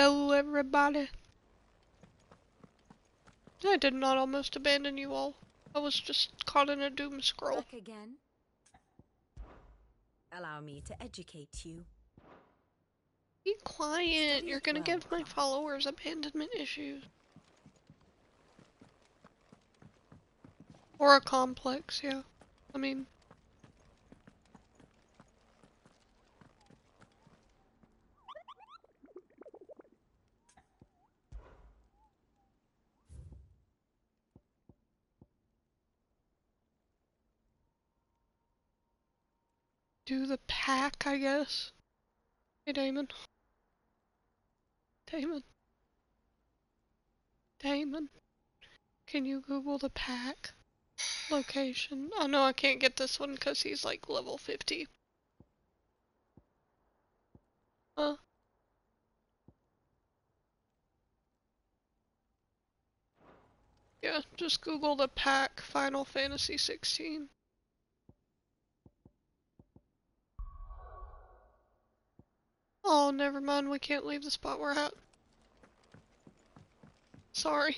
Hello, everybody. I did not almost abandon you all. I was just caught in a doom scroll. Back again. Allow me to educate you. Be quiet. Study You're it gonna well, give my Clara. followers abandonment issues. Or a complex, yeah. I mean... do the pack, I guess. Hey, Damon. Damon. Damon. Can you Google the pack location? Oh no, I can't get this one because he's like level 50. Huh? Yeah, just Google the pack Final Fantasy 16. Oh, never mind, we can't leave the spot we're at. Sorry.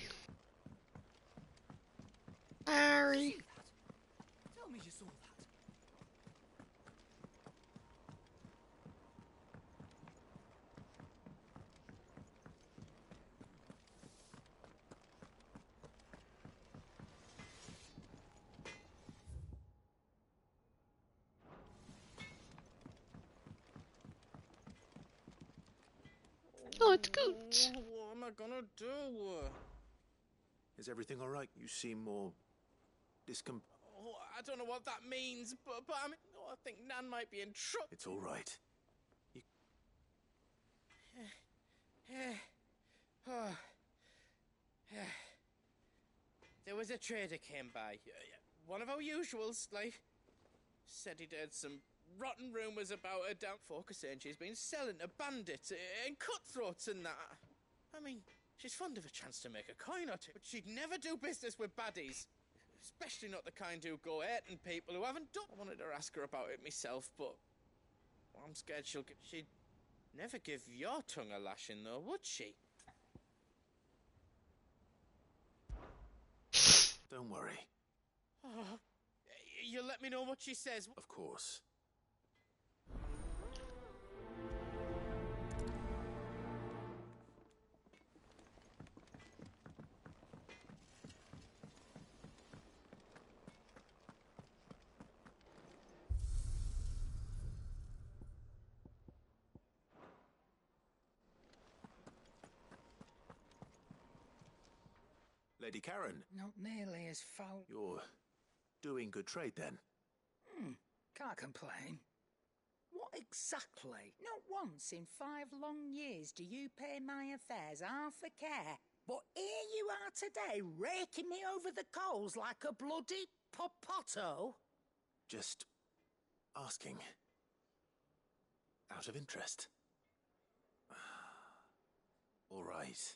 Sorry. Tell me you saw that. Oh, it's Goots. What am I gonna do? Is everything all right? You seem more Oh, I don't know what that means, but I mean, I think Nan might be in trouble. It's all right. There was a trader came by, one of our usuals, like, said he'd heard some rotten rumours about her down Focus, saying she's been selling to bandits and cutthroats and that. I mean, she's fond of a chance to make a coin or two, but she'd never do business with baddies. Especially not the kind who go hurting people who haven't done. I wanted to ask her about it myself, but I'm scared she'd never give your tongue a lashing, though, would she? Don't worry. Oh, you'll let me know what she says. Of course. Lady Karen, Not nearly as foul. you're doing good trade then. Can't complain. What exactly? Not once in 5 long years do you pay my affairs half a care. But here you are today, raking me over the coals like a bloody popoto. Just asking. Out of interest. All right.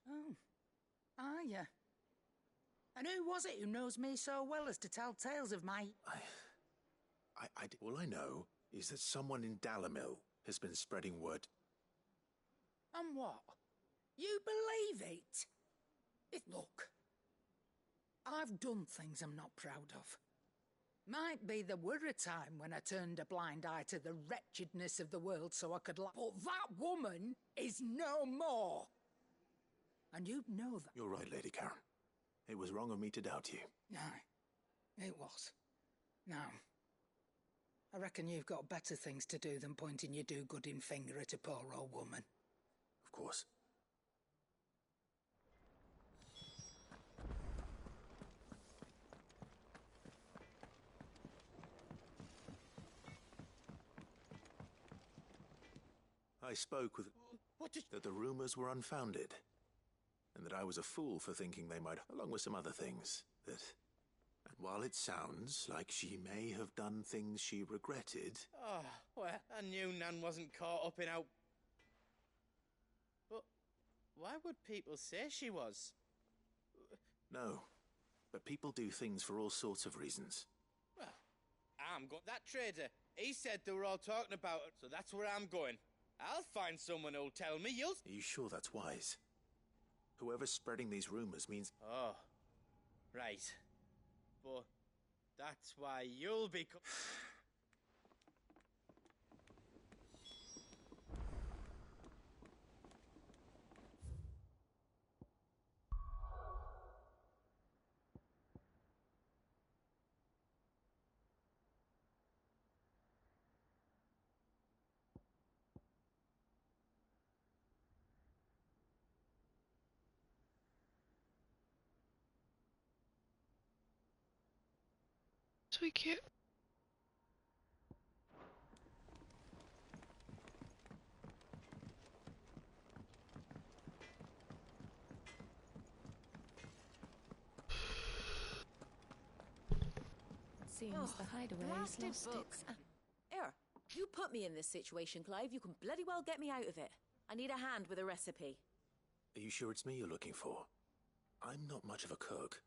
Oh, are you? And who was it who knows me so well as to tell tales of my... All I know is that someone in Dalamil has been spreading word. And what? You believe it? Look, I've done things I'm not proud of. Might be there were a time when I turned a blind eye to the wretchedness of the world so I could laugh. But that woman is no more. And you'd know that. You're right, Lady Karen. It was wrong of me to doubt you. Aye, it was. Now, I reckon you've got better things to do than pointing your do-gooding finger at a poor old woman. Of course. I spoke with... What did... that the rumors were unfounded. And that I was a fool for thinking they might, along with some other things, that... And while it sounds like she may have done things she regretted... Oh, well, I knew Nan wasn't caught up in how... But why would people say she was? No, but people do things for all sorts of reasons. Well, I'm going... That trader, he said they were all talking about it, so that's where I'm going. I'll find someone who'll tell me. You'll... Are you sure that's wise? Whoever's spreading these rumors means... Oh, right. But that's why you'll be... Sweet cute. Seems the hideaway has blasted lost book. its... Here, you put me in this situation, Clive. You can bloody well get me out of it. I need a hand with a recipe. Are you sure it's me you're looking for? I'm not much of a cook.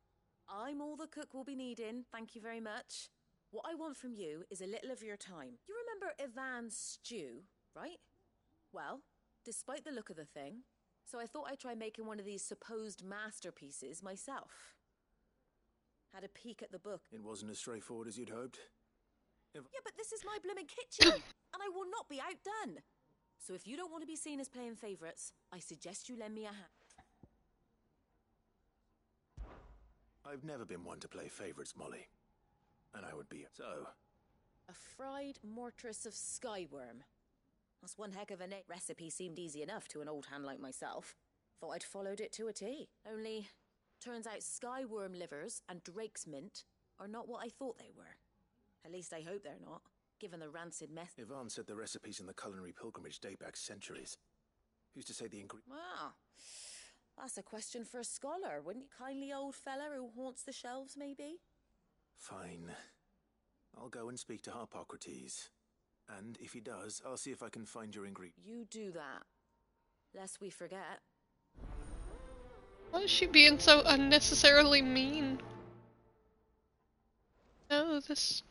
I'm all the cook will be needing, thank you very much. What I want from you is a little of your time. You remember Ivan's stew, right? Well, despite the look of the thing, so I thought I'd try making one of these supposed masterpieces myself. Had a peek at the book. It wasn't as straightforward as you'd hoped. Yeah, but this is my blooming kitchen, and I will not be outdone. So if you don't want to be seen as playing favourites, I suggest you lend me a hand. I've never been one to play favourites, Molly. And I would be... So... A fried mortress of skyworm. That's one heck of a name. Recipe seemed easy enough to an old hand like myself. Thought I'd followed it to a T. Only, turns out skyworm livers and drake's mint are not what I thought they were. At least I hope they're not, given the rancid mess. Ivan said the recipes in the culinary pilgrimage date back centuries. Who's to say the ingredient... Ah, that's a question for a scholar, wouldn't you? Kindly old fella who haunts the shelves, maybe? Fine. I'll go and speak to Harpocrates. And if he does, I'll see if I can find your ingredient. You do that. Lest we forget. Why is she being so unnecessarily mean? No, this...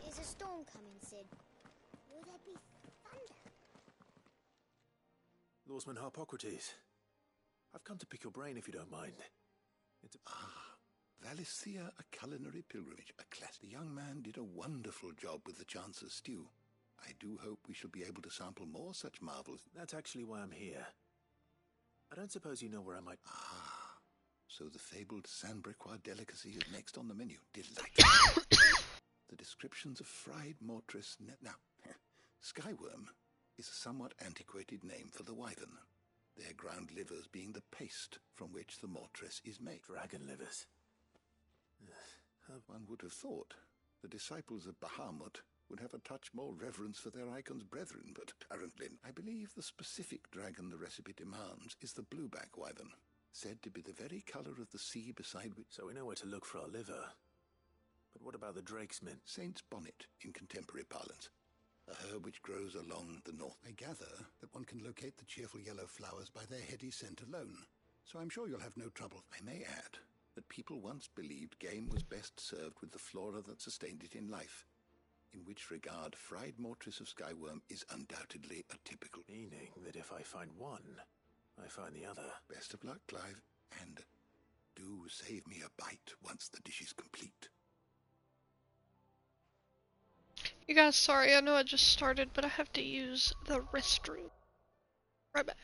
There's a storm coming, Sid. Will there be thunder? Lawsman Harpocrates. I've come to pick your brain if you don't mind. It's a... Valisthea, a culinary pilgrimage, a class. The young man did a wonderful job with the Chance's stew. I do hope we shall be able to sample more such marvels. That's actually why I'm here. I don't suppose you know where I might... So the fabled Sanbriquois delicacy is next on the menu. Delightful. The descriptions of fried mortress... Now, skyworm is a somewhat antiquated name for the wyvern. Their ground livers being the paste from which the mortress is made. Dragon livers. One would have thought the disciples of Bahamut would have a touch more reverence for their icon's brethren, but apparently I believe the specific dragon the recipe demands is the blueback wyvern, said to be the very colour of the sea beside which... So we know where to look for our liver. But what about the drake's mint? Saint's bonnet in contemporary parlance. A herb which grows along the north. I gather that one can locate the cheerful yellow flowers by their heady scent alone, so I'm sure you'll have no trouble. I may add that people once believed game was best served with the flora that sustained it in life, in which regard fried mortress of skyworm is undoubtedly a typical... Meaning that if I find one, I find the other. Best of luck, Clive, and do save me a bite once the dish is complete. You guys, sorry, I know I just started, but I have to use the restroom. Right back.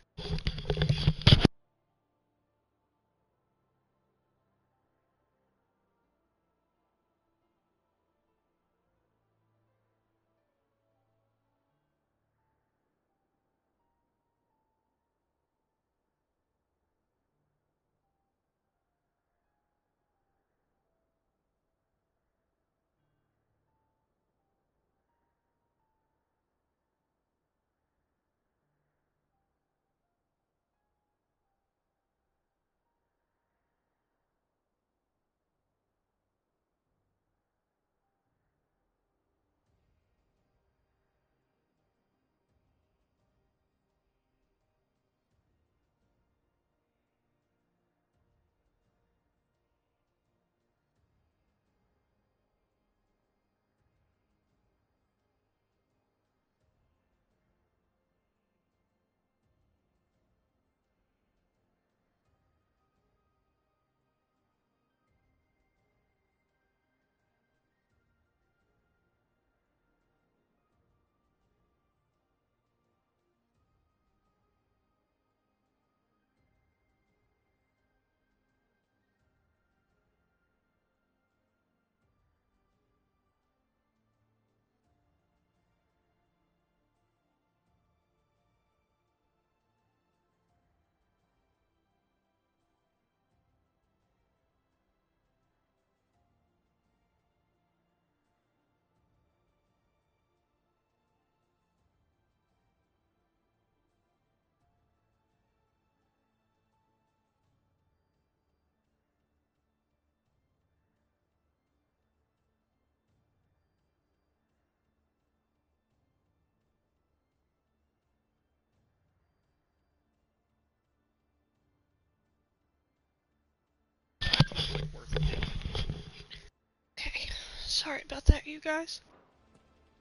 Sorry about that, you guys.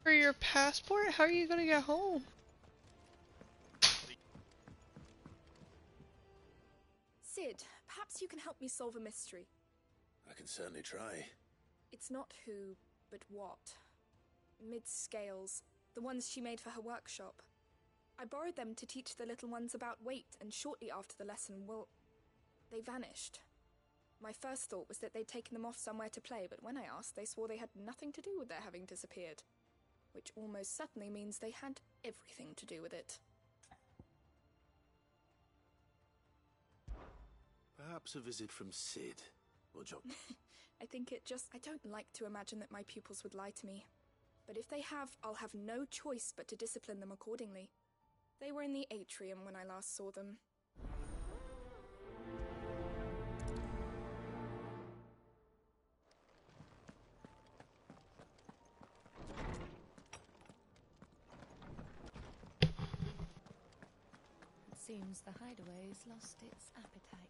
For your passport? How are you gonna get home? Sid, perhaps you can help me solve a mystery. I can certainly try. It's not who, but what. Mid-scales, the ones she made for her workshop. I borrowed them to teach the little ones about weight, and shortly after the lesson, well, they vanished. My first thought was that they'd taken them off somewhere to play, but when I asked, they swore they had nothing to do with their having disappeared. Which almost certainly means they had everything to do with it. Perhaps a visit from Sid will jog. I don't like to imagine that my pupils would lie to me. But if they have, I'll have no choice but to discipline them accordingly. They were in the atrium when I last saw them. It seems the hideaway's lost its appetite.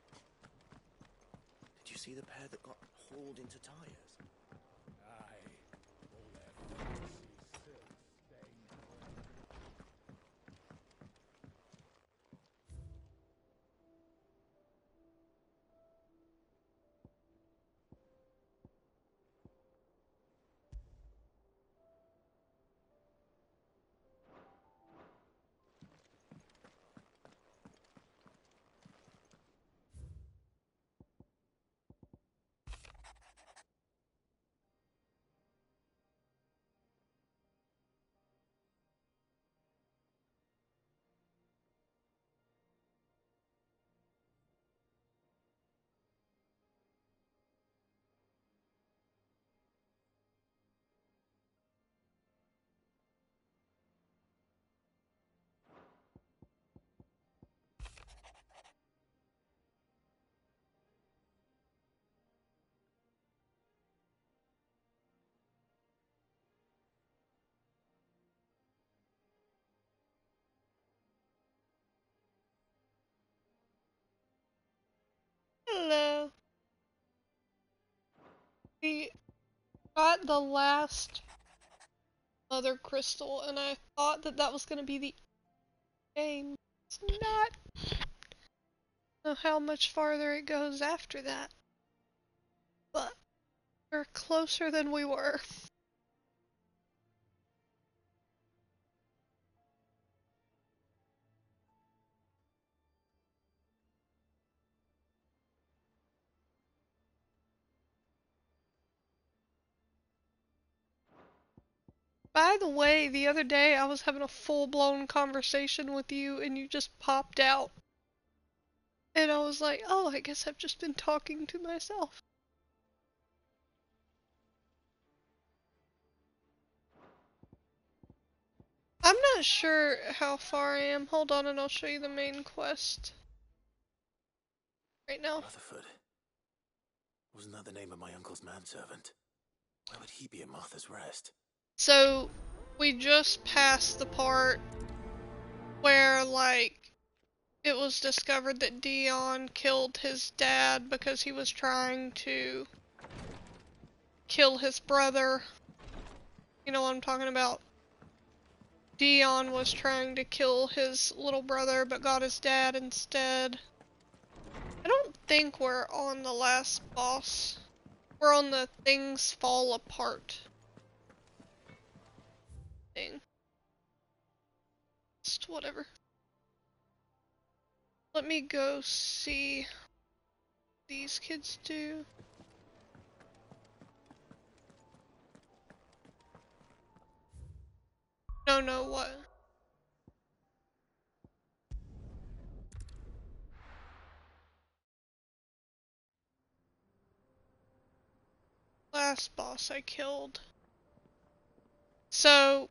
Did you see the pair that got hauled into tires? Aye. All their fancy silk stained away. Hello. We got the last Mother Crystal, and I thought that that was gonna be the game. It's not. I don't know how much farther it goes after that, but we're closer than we were. By the way, the other day I was having a full-blown conversation with you and you just popped out. And I was like, oh, I guess I've just been talking to myself. I'm not sure how far I am. Hold on and I'll show you the main quest. Right now. Rutherford. Wasn't that the name of my uncle's manservant? Why would he be at Martha's Rest? So, we just passed the part where, like, it was discovered that Dion killed his dad because he was trying to kill his brother. You know what I'm talking about? Dion was trying to kill his little brother but got his dad instead. I don't think we're on the last boss. We're on the things fall apart thing. Just whatever. Let me go see what these kids do. No, what? Last boss I killed. So,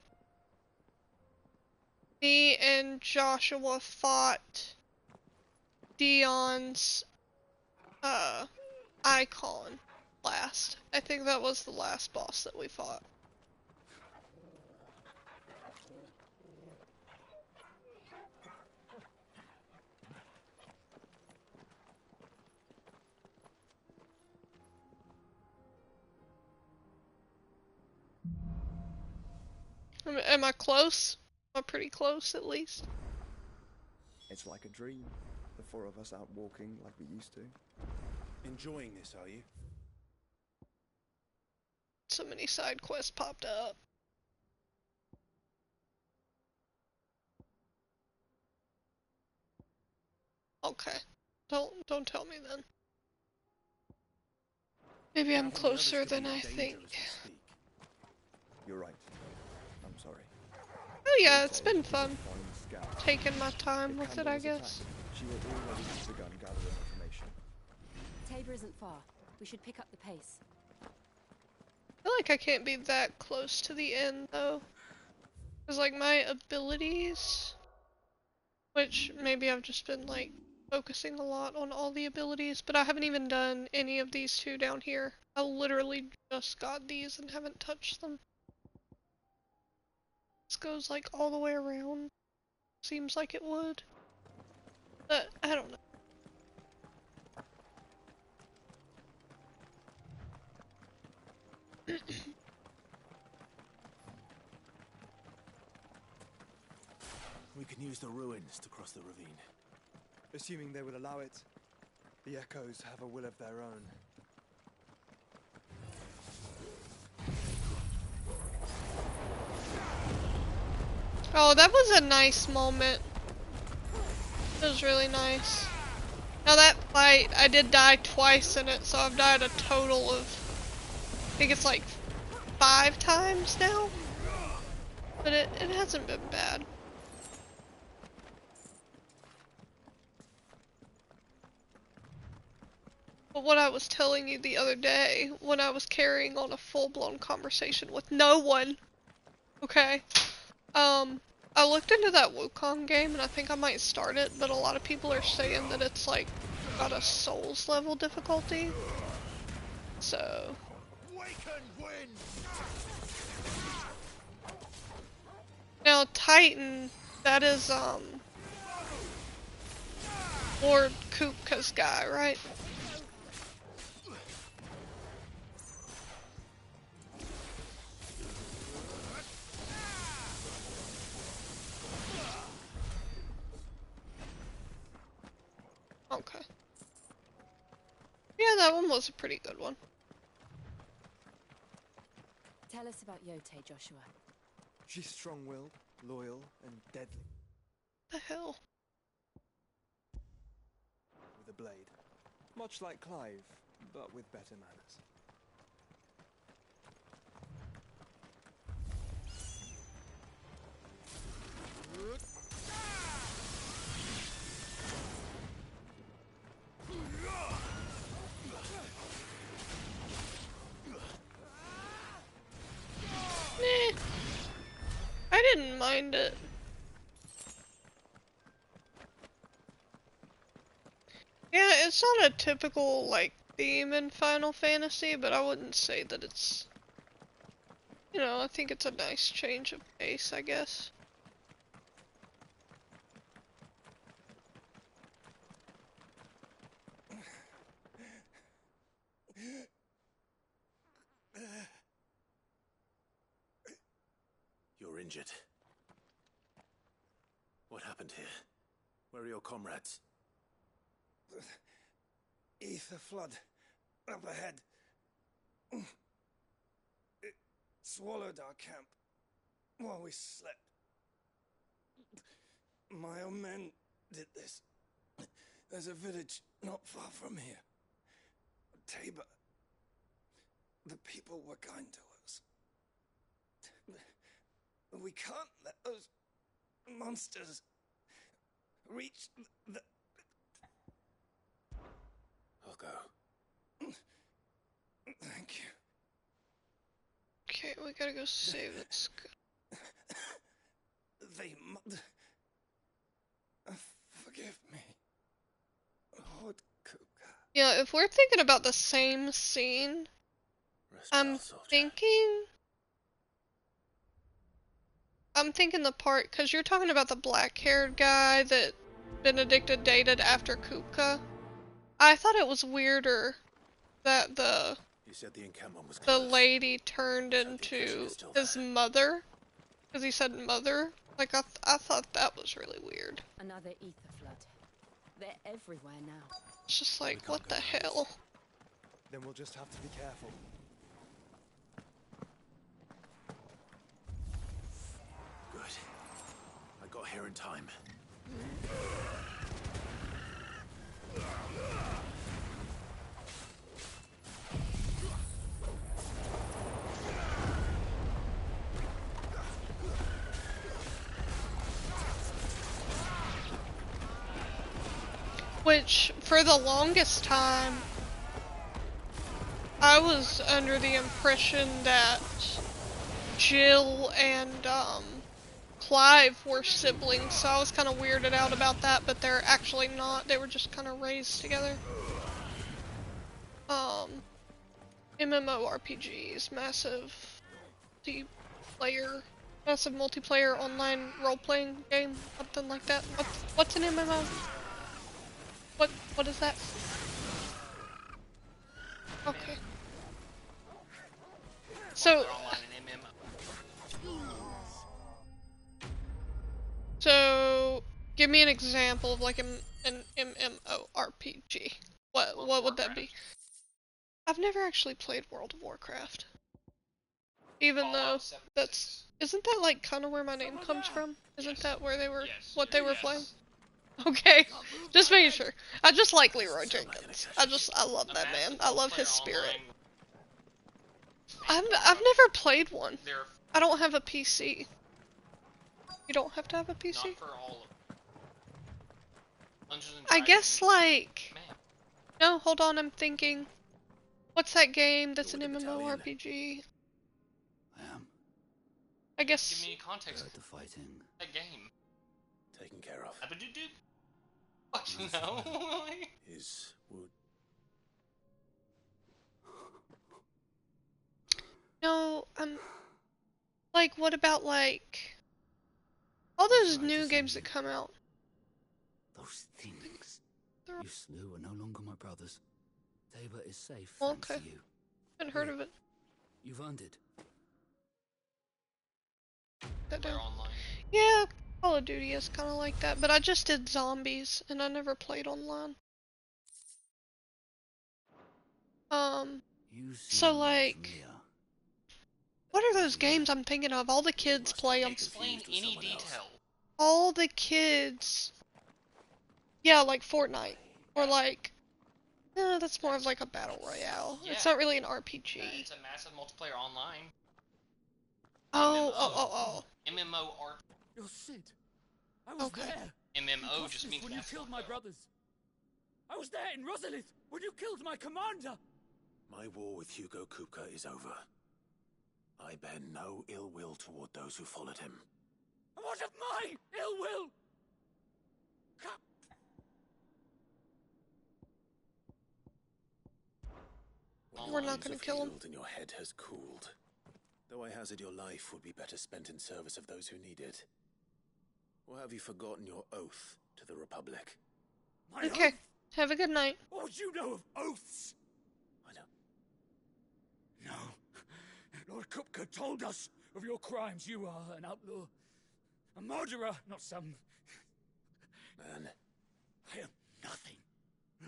me and Joshua fought Dion's, icon last. I think that was the last boss that we fought. Am I close? Am I pretty close, at least? It's like a dream. The four of us out walking like we used to. Enjoying this, are you? So many side quests popped up. Okay. Don't tell me then. Maybe I'm closer than I think. You're right. I'm sorry. Oh yeah, it's been fun. Taking my time with it, I guess. She had already begun gathering information. Tabor isn't far. We should pick up the pace. I feel like I can't be that close to the end though. Cause like my abilities, which maybe I've just been like focusing a lot on all the abilities, but I haven't even done any of these two down here. I literally just got these and haven't touched them. This goes like all the way around. Seems like it would. But I don't know. We can use the ruins to cross the ravine. Assuming they would allow it. The Echoes have a will of their own. Oh, that was a nice moment. It was really nice. Now that fight, I did die twice in it, so I've died a total of, I think it's like 5 times now. But it hasn't been bad. But what I was telling you the other day, when I was carrying on a full-blown conversation with no one, okay, I looked into that Wukong game and I think I might start it, but a lot of people are saying that it's like got a Souls level difficulty. So now Titan, that is Lord Kupka's guy, right? Okay. Yeah, that one was a pretty good one. Tell us about Yote, Joshua. She's strong-willed, loyal, and deadly. The hell? With a blade. Much like Clive, but with better manners. I didn't mind it. Yeah, it's not a typical, like, theme in Final Fantasy, but I wouldn't say that it's... You know, I think it's a nice change of pace, I guess. You're injured. What happened here? Where are your comrades? Ether flood up ahead. It swallowed our camp while we slept. My own men did this. There's a village not far from here. Tabor. The people were kind to us. We can't let those monsters reach the... I'll go. Thank you. Okay, we gotta go save it. They forgive me. Lord Kupka. Yeah, if we're thinking about the same scene, I'm thinking the part, because you're talking about the black-haired guy that Benedicta dated after Kupka. I thought it was weirder that You said the encampment was the close. lady turned into his mother. Because he said mother. Like, I thought that was really weird. Another ether flood. They're everywhere now. It's just like, what the hell? Then we'll just have to be careful. Good. I got here in time. Which, for the longest time, I was under the impression that Jill and, Clive were siblings, so I was kind of weirded out about that, but they're actually not. They were just kind of raised together. MMORPGs, massive multiplayer online role-playing game, something like that. What's an MMO? What is that? Okay. So, give me an example of like an MMORPG. What would that be? I've never actually played World of Warcraft. Even though isn't that like kind of where my name comes from? Isn't that where they were, what they were playing? Okay, just making sure. I just like Leroy Jenkins. I love that man. I love his spirit. I've never played one. I don't have a PC. You don't have to have a PC? Not for all of them. I guess like... No, hold on, I'm thinking. What's that game that's an MMORPG? I guess... Give me any context. The fighting. That game. Taken care of. Abadoodoo? Fuck no. Is wood. No, like, what about, like, all those new games that come out? Those things you slew are no longer my brothers. Tabor is safe, Well, thanks okay. to you. Haven't heard of it. You've earned it. Yeah, Call of Duty is kind of like that, but I just did zombies, and I never played online. So like... What are those games I'm thinking of? All the kids play them. Explain any detail. All the kids... Yeah, like Fortnite. Or like... that's more of like a battle royale. Yeah. It's not really an RPG. It's a massive multiplayer online. Oh. MMORPG. You're Sid. I was there. MMO just means when you killed my brothers. I was there in Rosalith when you killed my commander. My war with Hugo Kupka is over. I bear no ill will toward those who followed him. What of my ill will? We're not gonna kill him. And your head has cooled. Though I hazard your life would be better spent in service of those who need it. Or have you forgotten your oath to the Republic? Okay, have a good night. What would you know of oaths? I don't. No. Lord Kupka told us of your crimes. You are an outlaw. A murderer, not some... Man. I am nothing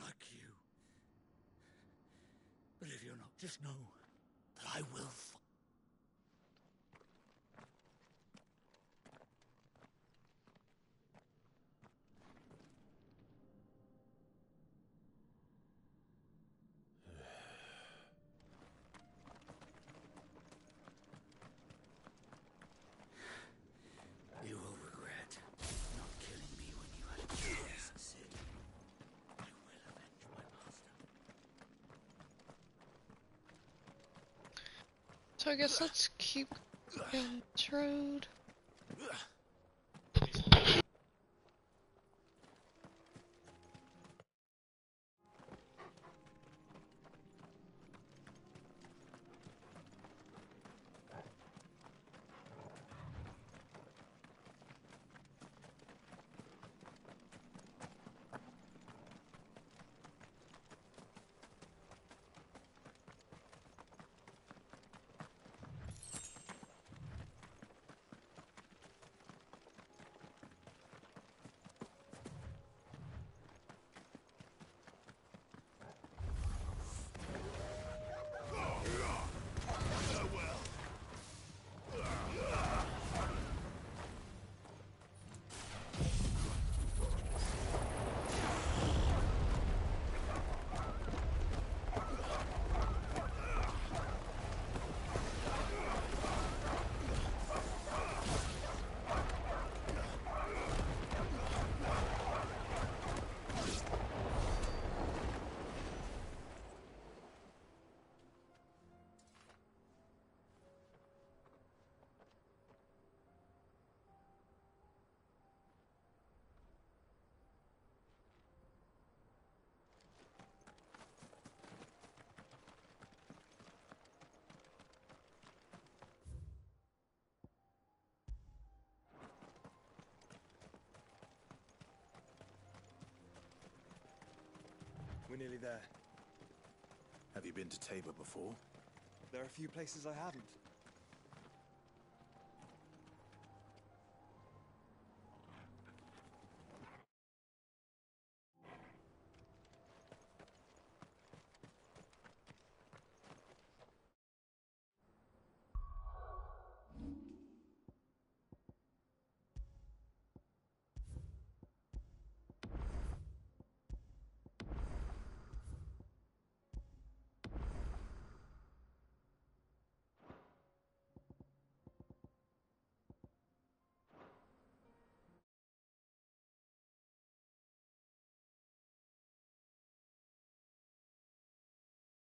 like you. But if you're not, just know that I will You will regret not killing me when you had a chance, Sid. I will avenge my master. So I guess let's keep going this road. We're nearly there. Have you been to Tabor before? There are a few places I haven't.